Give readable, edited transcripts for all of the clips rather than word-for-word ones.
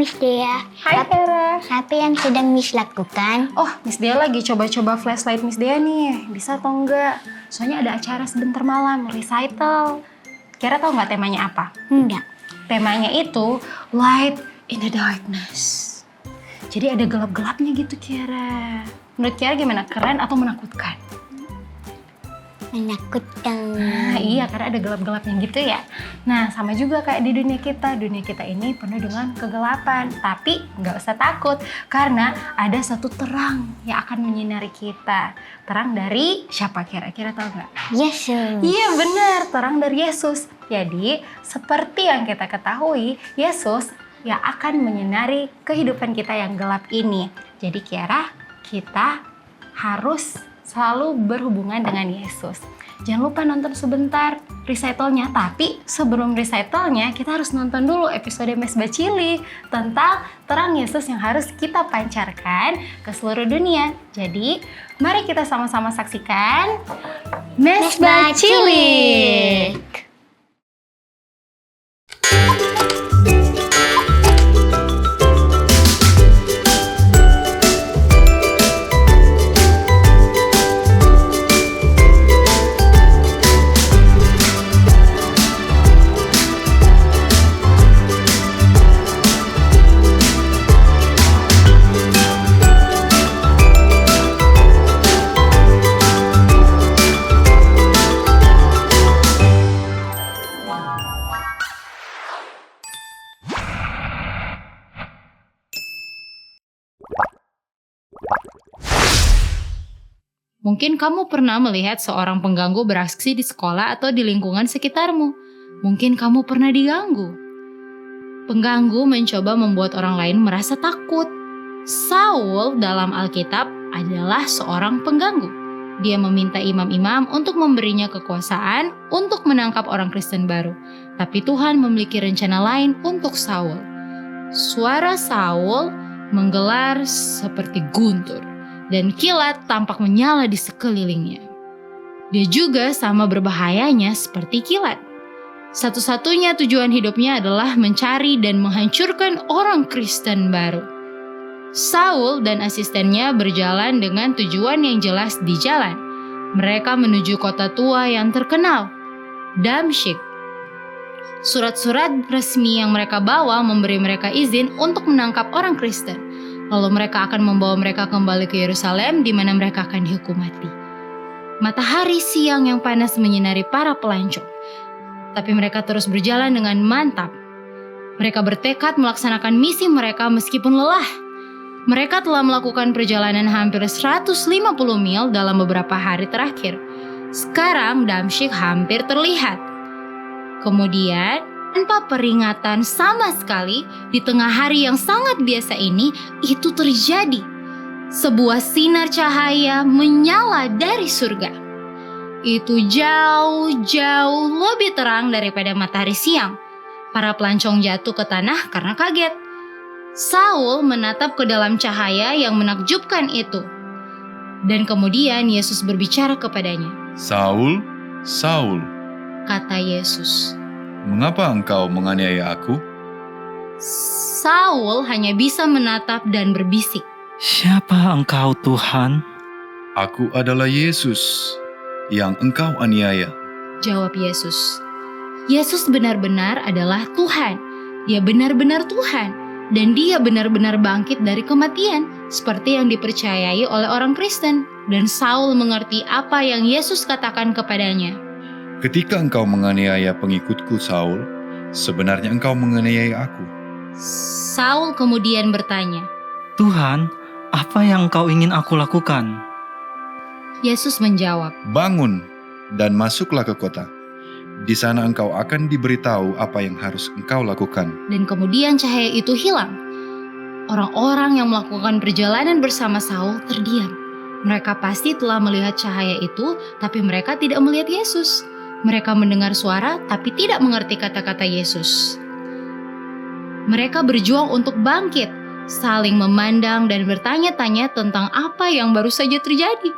Miss Dea. Hai Vera. Apa yang sedang Miss lakukan? Oh, Miss Dea lagi coba-coba flashlight Miss Dea nih. Bisa atau enggak? Soalnya ada acara sebentar malam, recital. Kira tahu nggak temanya apa? Enggak. Temanya itu Light in the Darkness. Jadi ada gelap-gelapnya gitu Kira. Menurut Kira gimana? Keren atau menakutkan? Menakutkan. Nah, iya, karena ada gelap-gelapnya gitu ya. Nah, sama juga kayak di dunia kita. Dunia kita ini penuh dengan kegelapan. Tapi nggak usah takut, karena ada satu terang yang akan menyinari kita. Terang dari siapa kira-kira tahu nggak? Yesus. Iya benar, terang dari Yesus. Jadi, seperti yang kita ketahui, Yesus yang akan menyinari kehidupan kita yang gelap ini. Jadi Kiara, kita harus selalu berhubungan dengan Yesus. Jangan lupa nonton sebentar recitalnya, tapi sebelum recitalnya kita harus nonton dulu episode Mesbah Cilik tentang terang Yesus yang harus kita pancarkan ke seluruh dunia. Jadi, mari kita sama-sama saksikan Mesbah Cilik. Mungkin kamu pernah melihat seorang pengganggu beraksi di sekolah atau di lingkungan sekitarmu. Mungkin kamu pernah diganggu. Pengganggu mencoba membuat orang lain merasa takut. Saul dalam Alkitab adalah seorang pengganggu. Dia meminta imam-imam untuk memberinya kekuasaan untuk menangkap orang Kristen baru. Tapi Tuhan memiliki rencana lain untuk Saul. Suara Saul menggelar seperti guntur, dan kilat tampak menyala di sekelilingnya. Dia juga sama berbahayanya seperti kilat. Satu-satunya tujuan hidupnya adalah mencari dan menghancurkan orang Kristen baru. Saul dan asistennya berjalan dengan tujuan yang jelas di jalan. Mereka menuju kota tua yang terkenal, Damsyik. Surat-surat resmi yang mereka bawa memberi mereka izin untuk menangkap orang Kristen. Lalu mereka akan membawa mereka kembali ke Yerusalem di mana mereka akan dihukum mati. Matahari siang yang panas menyinari para pelancong. Tapi mereka terus berjalan dengan mantap. Mereka bertekad melaksanakan misi mereka meskipun lelah. Mereka telah melakukan perjalanan hampir 150 mil dalam beberapa hari terakhir. Sekarang Damsyik hampir terlihat. Kemudian, tanpa peringatan sama sekali, di tengah hari yang sangat biasa ini, itu terjadi. Sebuah sinar cahaya menyala dari surga. Itu jauh-jauh lebih terang daripada matahari siang. Para pelancong jatuh ke tanah karena kaget. Saul menatap ke dalam cahaya yang menakjubkan itu. Dan kemudian Yesus berbicara kepadanya. Saul, Saul, Kata Yesus. mengapa engkau menganiaya aku? Saul hanya bisa menatap dan berbisik. Siapa engkau Tuhan? Aku adalah Yesus yang engkau aniaya. Jawab Yesus. Yesus benar-benar adalah Tuhan. Dia benar-benar Tuhan. Dan dia benar-benar bangkit dari kematian. Seperti yang dipercayai oleh orang Kristen. Dan Saul mengerti apa yang Yesus katakan kepadanya. Ketika engkau menganiaya pengikutku Saul, sebenarnya engkau menganiaya aku. Saul kemudian bertanya. Tuhan, apa yang engkau ingin aku lakukan? Yesus menjawab. Bangun dan masuklah ke kota. Di sana engkau akan diberitahu apa yang harus engkau lakukan. Dan kemudian cahaya itu hilang. Orang-orang yang melakukan perjalanan bersama Saul terdiam. Mereka pasti telah melihat cahaya itu, tapi mereka tidak melihat Yesus. Mereka mendengar suara, tapi tidak mengerti kata-kata Yesus. Mereka berjuang untuk bangkit, saling memandang dan bertanya-tanya tentang apa yang baru saja terjadi.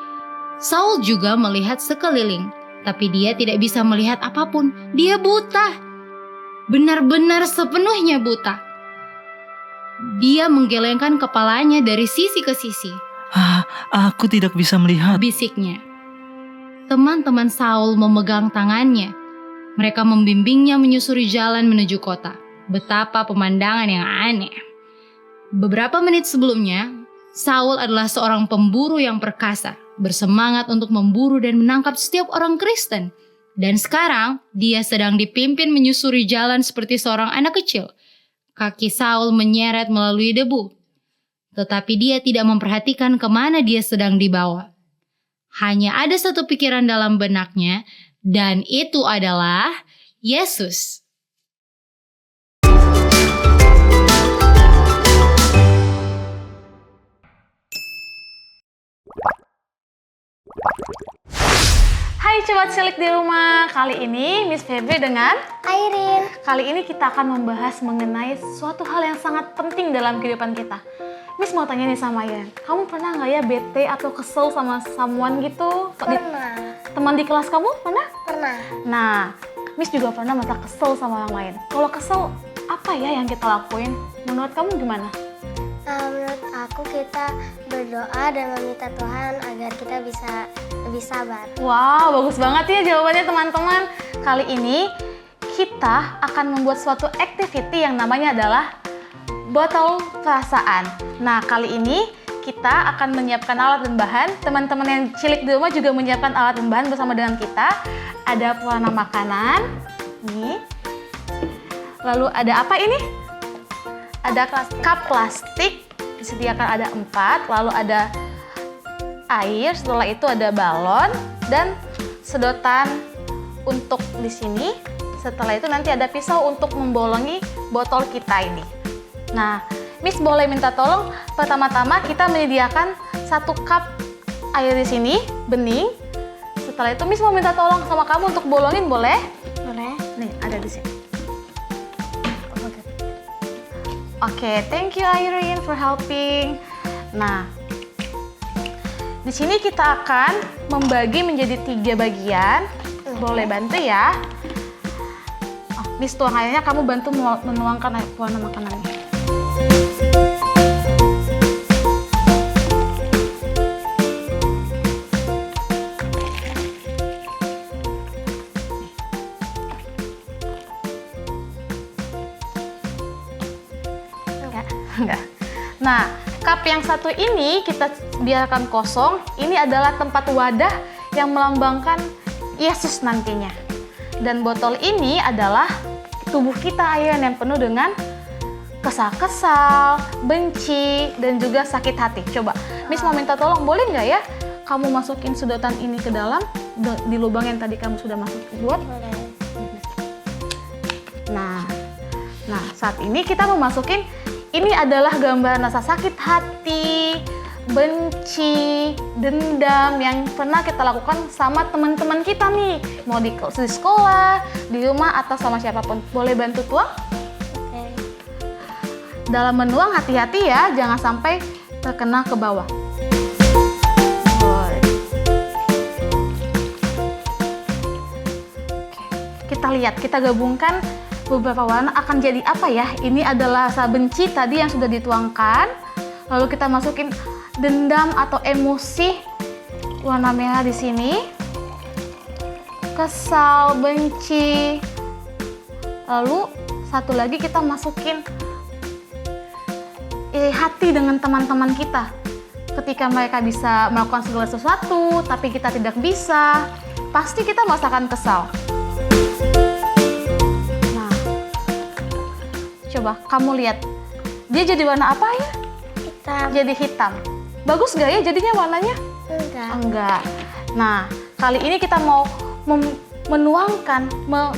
Saul juga melihat sekeliling, tapi dia tidak bisa melihat apapun. Dia buta. Benar-benar sepenuhnya buta. Dia menggelengkan kepalanya dari sisi ke sisi, Aku tidak bisa melihat. bisiknya. Teman-teman Saul memegang tangannya. Mereka membimbingnya menyusuri jalan menuju kota. Betapa pemandangan yang aneh. Beberapa menit sebelumnya, Saul adalah seorang pemburu yang perkasa, bersemangat untuk memburu dan menangkap setiap orang Kristen. Dan sekarang, dia sedang dipimpin menyusuri jalan seperti seorang anak kecil. Kaki Saul menyeret melalui debu. Tetapi dia tidak memperhatikan kemana dia sedang dibawa. Hanya ada satu pikiran dalam benaknya, dan itu adalah Yesus. Hai Sobat Cilik di rumah, kali ini Miss Feby dengan Airin. Kali ini kita akan membahas mengenai suatu hal yang sangat penting dalam kehidupan kita. Miss mau tanya nih sama Airin, kamu pernah nggak ya bete atau kesel sama someone gitu? Pernah. Teman di kelas kamu pernah? Pernah. Nah, Miss juga pernah merasa kesel sama orang lain. Kalau kesel, apa ya yang kita lakuin? Menurut kamu gimana? Menurut aku kita berdoa dan meminta Tuhan agar kita bisa lebih sabar. Wow, bagus banget ya jawabannya teman-teman. Kali ini kita akan membuat suatu activity yang namanya adalah botol perasaan. Nah, kali ini kita akan menyiapkan alat dan bahan. Teman-teman yang cilik di rumah juga menyiapkan alat dan bahan bersama dengan kita. Ada pewarna makanan, nih. Lalu ada apa ini? Ada cup plastik, disediakan ada 4, lalu ada air, setelah itu ada balon dan sedotan untuk di sini. Setelah itu nanti ada pisau untuk membolongi botol kita ini. Nah, Miss boleh minta tolong pertama-tama kita menyediakan 1 cup air di sini, bening. Setelah itu Miss mau minta tolong sama kamu untuk bolongin, boleh? Boleh? Nih, ada di sini. Oke, thank you Irene for helping. Nah, di sini kita akan membagi menjadi 3 bagian. Boleh bantu ya? Miss tuang airnya, kamu bantu menuangkan air pewarna makanannya. Enggak. Nah, cup yang satu ini kita biarkan kosong. Ini adalah tempat wadah yang melambangkan Yesus nantinya. Dan botol ini adalah tubuh kita yang penuh dengan kesal-kesal, benci, dan juga sakit hati. Coba, Miss mau minta tolong, boleh nggak ya kamu masukin sedotan ini ke dalam di lubang yang tadi kamu sudah buat? Boleh. Nah, saat ini kita mau masukin. Ini adalah gambaran rasa sakit hati, benci, dendam yang pernah kita lakukan sama teman-teman kita nih. Mau di sekolah, di rumah, atau sama siapapun. Boleh bantu tuang? Oke. Dalam menuang hati-hati ya, jangan sampai terkena ke bawah. Kita lihat, kita gabungkan beberapa warna akan jadi apa ya? Ini adalah rasa benci tadi yang sudah dituangkan. Lalu kita masukin dendam atau emosi warna merah di sini. Kesal, benci. Lalu satu lagi kita masukin hati dengan teman-teman kita. Ketika mereka bisa melakukan segala sesuatu, tapi kita tidak bisa, pasti kita merasakan kesal. Coba kamu lihat, dia jadi warna apa ya? Hitam. Jadi hitam. Bagus gak ya jadinya warnanya? Enggak. Enggak. Nah, kali ini kita mau menuangkan,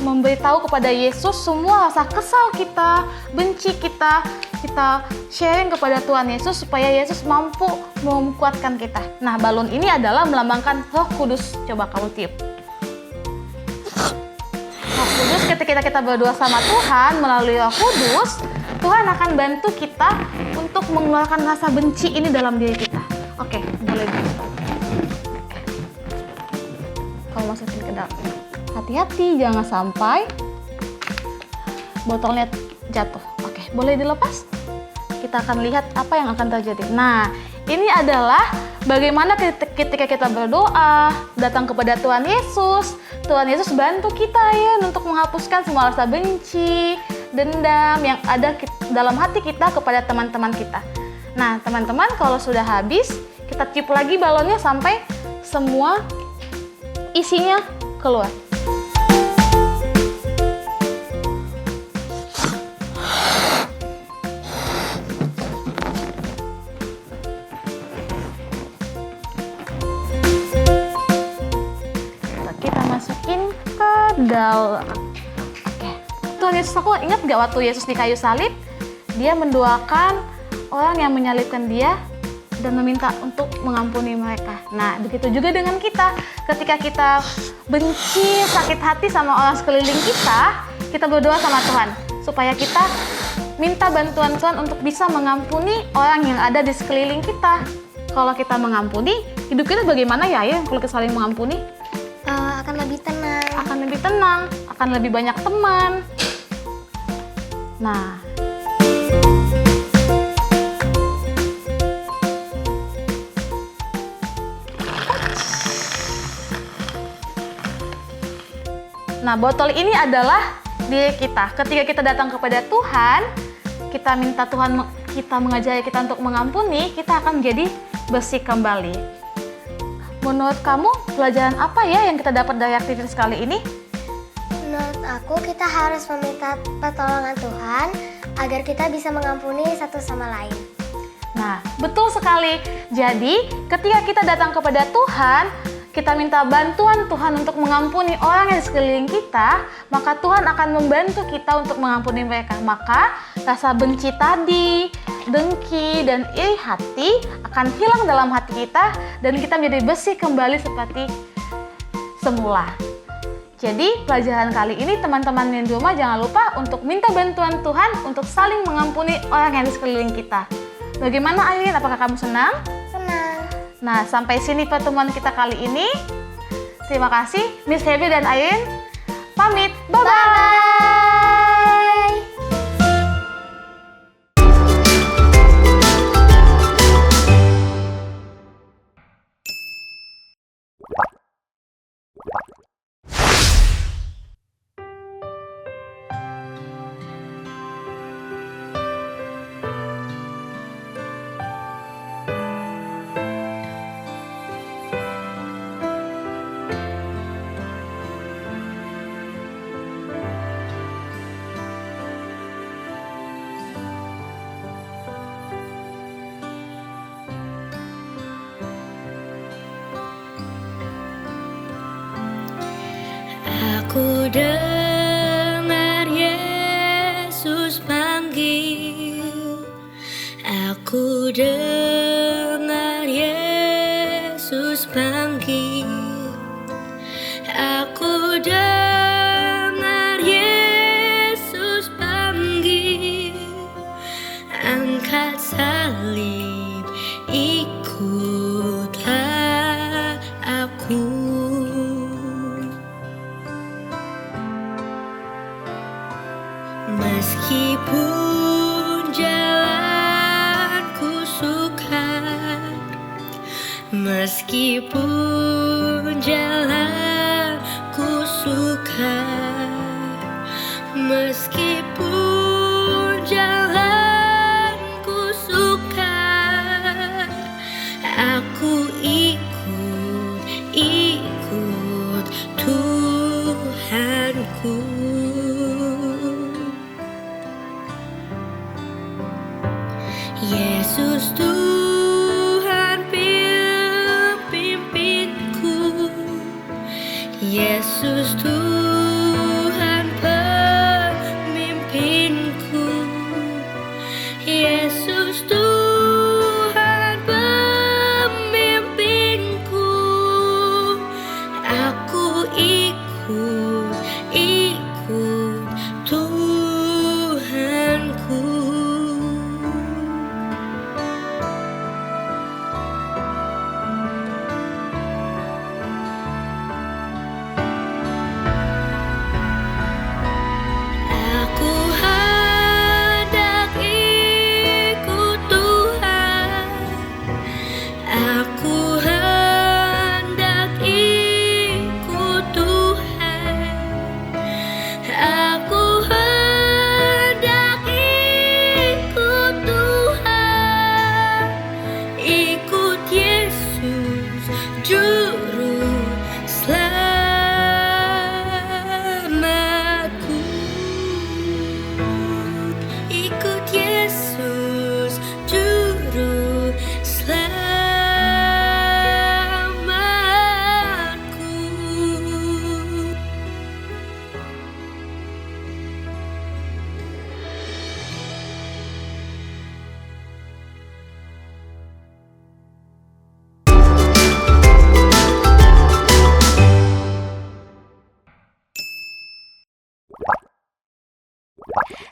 memberitahu kepada Yesus semua rasa kesal kita, benci kita sharing kepada Tuhan Yesus supaya Yesus mampu menguatkan kita. Nah, balon ini adalah melambangkan Roh Kudus. Coba kamu tiup. Roh Kudus, ketika kita berdoa sama Tuhan melalui Roh Kudus, Tuhan akan bantu kita untuk mengeluarkan rasa benci ini dalam diri kita. Oke, boleh. Kamu masukin ke dalam. Hati-hati, jangan sampai botolnya jatuh. Oke, boleh dilepas? kita akan lihat apa yang akan terjadi. Nah, ini adalah bagaimana ketika kita berdoa, datang kepada Tuhan Yesus. Tuhan Yesus bantu kita ya untuk menghapuskan semua rasa benci, dendam yang ada dalam hati kita kepada teman-teman kita. Nah, teman-teman, kalau sudah habis, kita tiup lagi balonnya sampai semua isinya keluar. Kita masukin ke dalam. Oke. Tuhan Yesus, aku ingat gak waktu Yesus di kayu salib, dia mendoakan orang yang menyalibkan dia dan meminta untuk mengampuni mereka. Nah, begitu juga dengan kita. Ketika kita benci, sakit hati sama orang sekeliling kita berdoa sama Tuhan supaya kita minta bantuan Tuhan untuk bisa mengampuni orang yang ada di sekeliling kita. Kalau kita mengampuni, hidup kita bagaimana ya kalau kita saling mengampuni? Akan lebih tenang. Akan lebih banyak teman. Nah, botol ini adalah diri kita. Ketika kita datang kepada Tuhan, kita minta Tuhan kita mengajari kita untuk mengampuni, kita akan jadi bersih kembali. Menurut kamu, pelajaran apa ya yang kita dapat dari aktivitas kali ini? Menurut aku, kita harus meminta pertolongan Tuhan agar kita bisa mengampuni satu sama lain. Nah, betul sekali. Jadi, ketika kita datang kepada Tuhan, kita minta bantuan Tuhan untuk mengampuni orang yang di sekeliling kita, maka Tuhan akan membantu kita untuk mengampuni mereka. Maka, rasa benci tadi, dengki, dan iri hati akan hilang dalam hati kita, dan kita menjadi bersih kembali seperti semula. Jadi, pelajaran kali ini teman-teman yang di rumah jangan lupa untuk minta bantuan Tuhan untuk saling mengampuni orang yang di sekeliling kita. Bagaimana Aileen? Apakah kamu senang? Senang. Nah, sampai sini pertemuan kita kali ini. Terima kasih, Miss Feby dan Aileen. Pamit. Bye-bye. Aku dengar Yesus panggil, aku dengar Yesus panggil, aku dengar Yesus panggil, angkat salib, ikutlah aku. Meskipun jalanku sukar, meskipun jalanku sukar, meskipun jalanku sukar, aku ikut Tuhanku. Yesus Tuhan pimpinku, Yesus Tuhan pemimpinku, Yesus Tuhan pemimpinku, aku ikut Tuhanku. Aku hendak ikut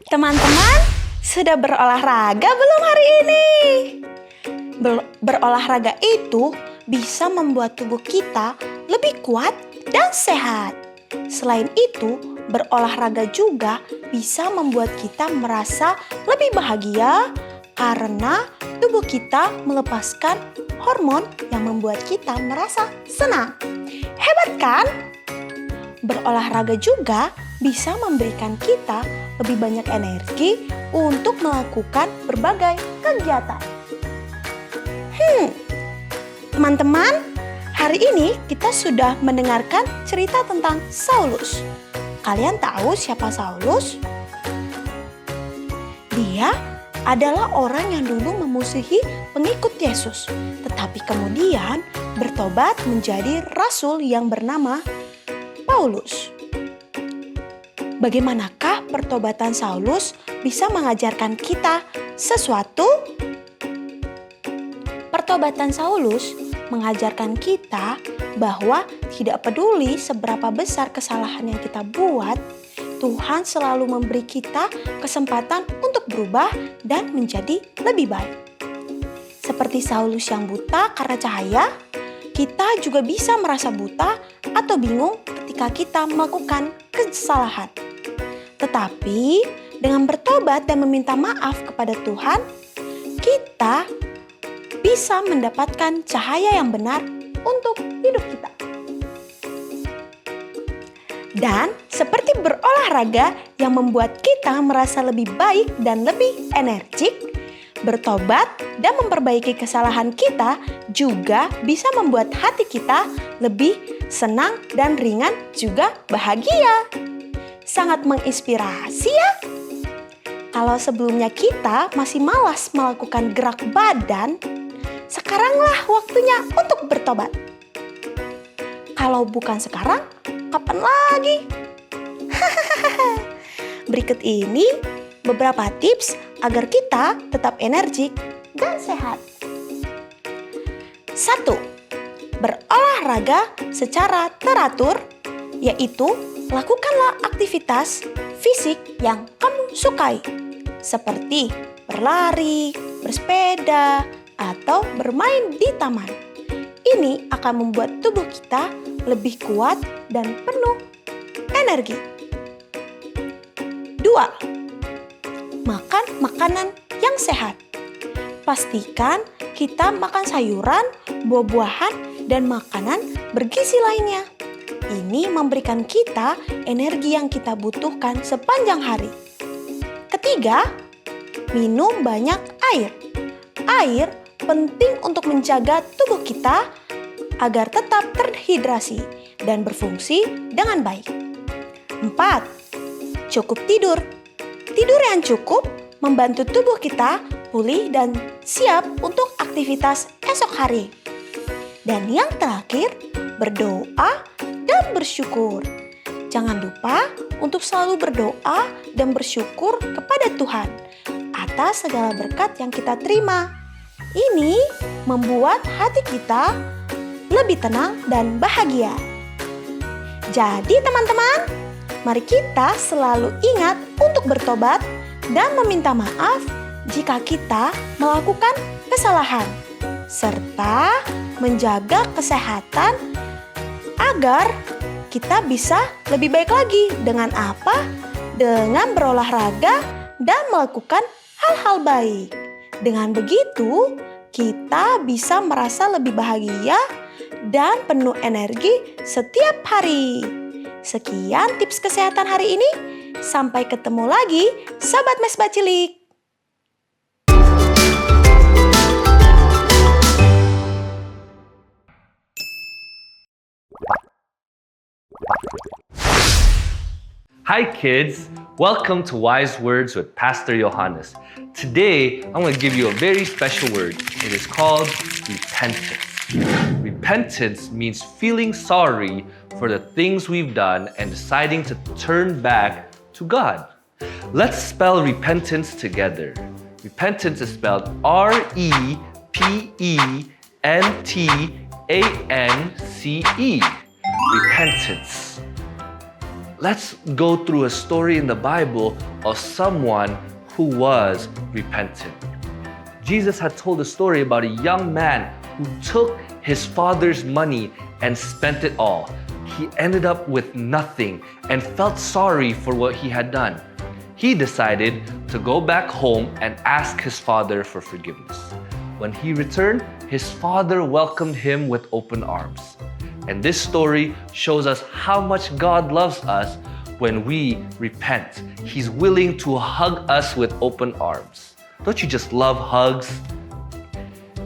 Teman-teman, sudah berolahraga belum hari ini? Berolahraga itu bisa membuat tubuh kita lebih kuat dan sehat. Selain itu, berolahraga juga bisa membuat kita merasa lebih bahagia karena tubuh kita melepaskan hormon yang membuat kita merasa senang. Hebat kan? Berolahraga juga bisa memberikan kita lebih banyak energi untuk melakukan berbagai kegiatan. Teman-teman, hari ini kita sudah mendengarkan cerita tentang Saulus. Kalian tahu siapa Saulus? Dia adalah orang yang dulu memusuhi pengikut Yesus, tetapi kemudian bertobat menjadi rasul yang bernama Paulus. Bagaimanakah pertobatan Saulus bisa mengajarkan kita sesuatu? Pertobatan Saulus mengajarkan kita bahwa tidak peduli seberapa besar kesalahan yang kita buat, Tuhan selalu memberi kita kesempatan untuk berubah dan menjadi lebih baik. Seperti Saulus yang buta karena cahaya, kita juga bisa merasa buta atau bingung ketika kita melakukan kesalahan. Tetapi dengan bertobat dan meminta maaf kepada Tuhan, kita bisa mendapatkan cahaya yang benar untuk hidup kita. Dan seperti berolahraga yang membuat kita merasa lebih baik dan lebih energik, bertobat dan memperbaiki kesalahan kita juga bisa membuat hati kita lebih senang dan ringan juga bahagia. Sangat menginspirasi ya. Kalau sebelumnya kita masih malas melakukan gerak badan, sekaranglah waktunya untuk bertobat. Kalau bukan sekarang, kapan lagi? Berikut ini beberapa tips agar kita tetap energik dan sehat. 1. Berolahraga secara teratur, yaitu lakukanlah aktivitas fisik yang kamu sukai, seperti berlari, bersepeda, atau bermain di taman. Ini akan membuat tubuh kita lebih kuat dan penuh energi. 2. Makan makanan yang sehat. Pastikan kita makan sayuran, buah-buahan, dan makanan bergizi lainnya. Ini memberikan kita energi yang kita butuhkan sepanjang hari. 3. Minum banyak air. Air penting untuk menjaga tubuh kita agar tetap terhidrasi dan berfungsi dengan baik. 4. Cukup tidur. Tidur yang cukup membantu tubuh kita pulih dan siap untuk aktivitas esok hari. Dan yang terakhir, berdoa dan bersyukur. Jangan lupa untuk selalu berdoa dan bersyukur kepada Tuhan atas segala berkat yang kita terima. Ini membuat hati kita lebih tenang dan bahagia. Jadi teman-teman, mari kita selalu ingat untuk bertobat dan meminta maaf jika kita melakukan kesalahan, serta menjaga kesehatan agar kita bisa lebih baik lagi. Dengan apa? Dengan berolahraga dan melakukan hal-hal baik. Dengan begitu, kita bisa merasa lebih bahagia dan penuh energi setiap hari. Sekian tips kesehatan hari ini. Sampai ketemu lagi, Sobat Mesbah Cilik. Hi kids, welcome to Wise Words with Pastor Johannes. Today, I'm going to give you a very special word. It is called repentance. Repentance means feeling sorry for the things we've done and deciding to turn back to God. Let's spell repentance together. Repentance is spelled R-E-P-E-N-T-A-N-C-E. Repentance. let's go through a story in the Bible of someone who was repentant. Jesus had told a story about a young man who took his father's money and spent it all. He ended up with nothing and felt sorry for what he had done. He decided to go back home and ask his father for forgiveness. When he returned, his father welcomed him with open arms. And this story shows us how much God loves us when we repent. He's willing to hug us with open arms. Don't you just love hugs?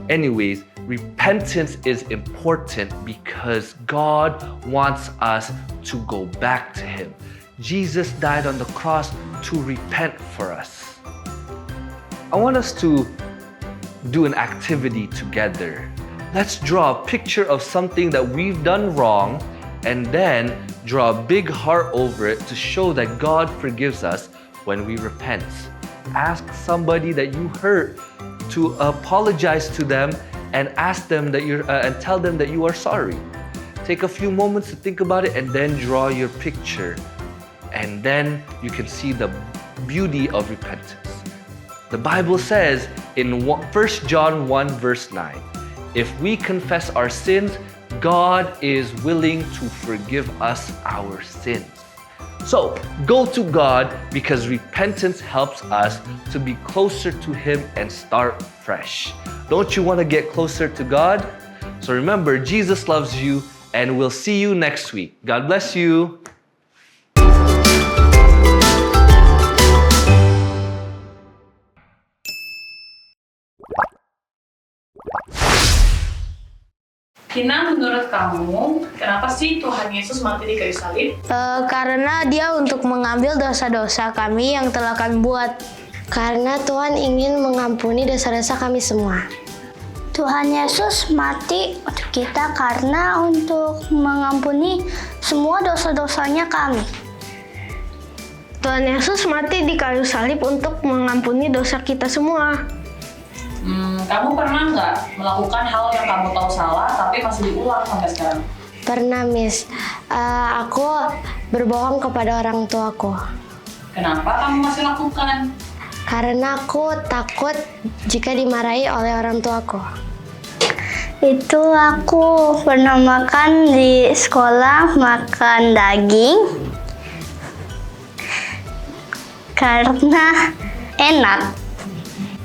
Anyways, repentance is important because God wants us to go back to Him. Jesus died on the cross to repent for us. I want us to do an activity together. Let's draw a picture of something that we've done wrong and then draw a big heart over it to show that God forgives us when we repent. Ask somebody that you hurt to apologize to them and ask them that and tell them that you are sorry. Take a few moments to think about it and then draw your picture. And then you can see the beauty of repentance. The Bible says in 1 John 1 verse 9, if we confess our sins, God is willing to forgive us our sins. So go to God because repentance helps us to be closer to Him and start fresh. Don't you want to get closer to God? So remember, Jesus loves you, and we'll see you next week. God bless you. Kina, menurut kamu, kenapa sih Tuhan Yesus mati di kayu salib? Karena Dia untuk mengambil dosa-dosa kami yang telah kami buat. Karena Tuhan ingin mengampuni dosa-dosa kami semua. Tuhan Yesus mati untuk kita karena untuk mengampuni semua dosa-dosanya kami. Tuhan Yesus mati di kayu salib untuk mengampuni dosa kita semua. Kamu pernah nggak melakukan hal yang kamu tahu salah tapi masih diulang sampai sekarang? Pernah, Miss. Aku berbohong kepada orang tuaku. Kenapa kamu masih lakukan? Karena aku takut jika dimarahi oleh orang tuaku. Itu aku pernah makan di sekolah, makan daging. Karena enak.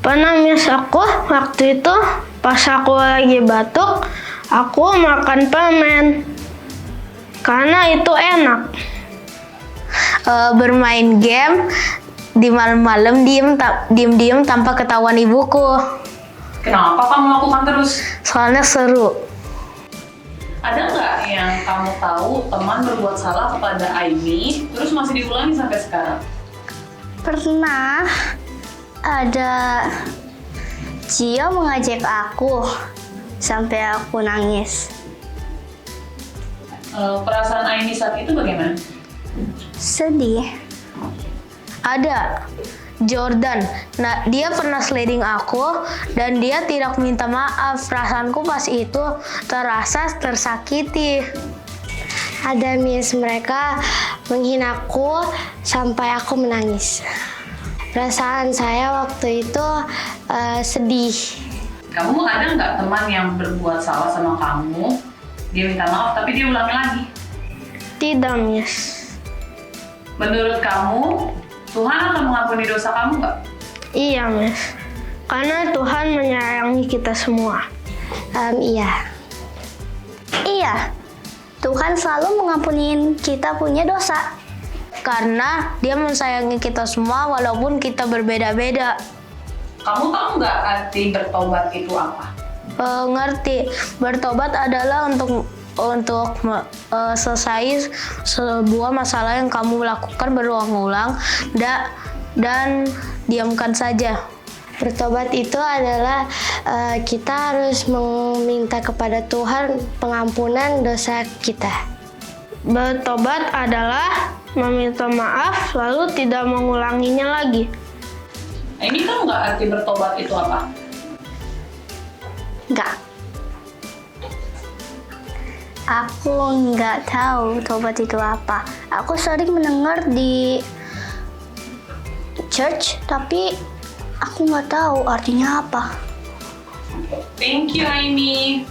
Pernah, Miss, aku waktu itu pas aku lagi batuk, aku makan permen. Karena itu enak. Bermain game di malam-malam diem tanpa ketahuan ibuku. Kenapa kamu lakukan terus? Soalnya seru. Ada nggak yang kamu tahu teman berbuat salah kepada Aini terus masih diulangi sampai sekarang? Pernah ada Cio mengajak aku sampai aku nangis. Perasaan Aini saat itu bagaimana? Sedih. Ada Jordan. Nah, dia pernah sliding aku dan dia tidak minta maaf. Perasaanku pas itu terasa tersakiti. Ada, Miss, mereka menghinaku sampai aku menangis. Perasaan saya waktu itu sedih. Kamu ada nggak teman yang berbuat salah sama kamu, dia minta maaf tapi dia ulangi lagi? Tidak, Miss. Menurut kamu, Tuhan akan mengampuni dosa kamu nggak? Iya, Miss. Karena Tuhan menyayangi kita semua. Iya. Iya. Tuhan selalu mengampuni kita punya dosa. Karena Dia mensayangi kita semua walaupun kita berbeda-beda. Kamu tahu nggak arti bertobat itu apa? Ngerti. Bertobat adalah untuk selesai sebuah masalah yang kamu lakukan berulang-ulang dan diamkan saja. Bertobat itu adalah kita harus meminta kepada Tuhan pengampunan dosa kita. Bertobat adalah meminta maaf lalu tidak mengulanginya lagi. Ini kan nggak arti bertobat itu apa? Enggak. Aku nggak tahu tobat itu apa. Aku sering mendengar di church, tapi aku nggak tahu artinya apa. Thank you, Aini.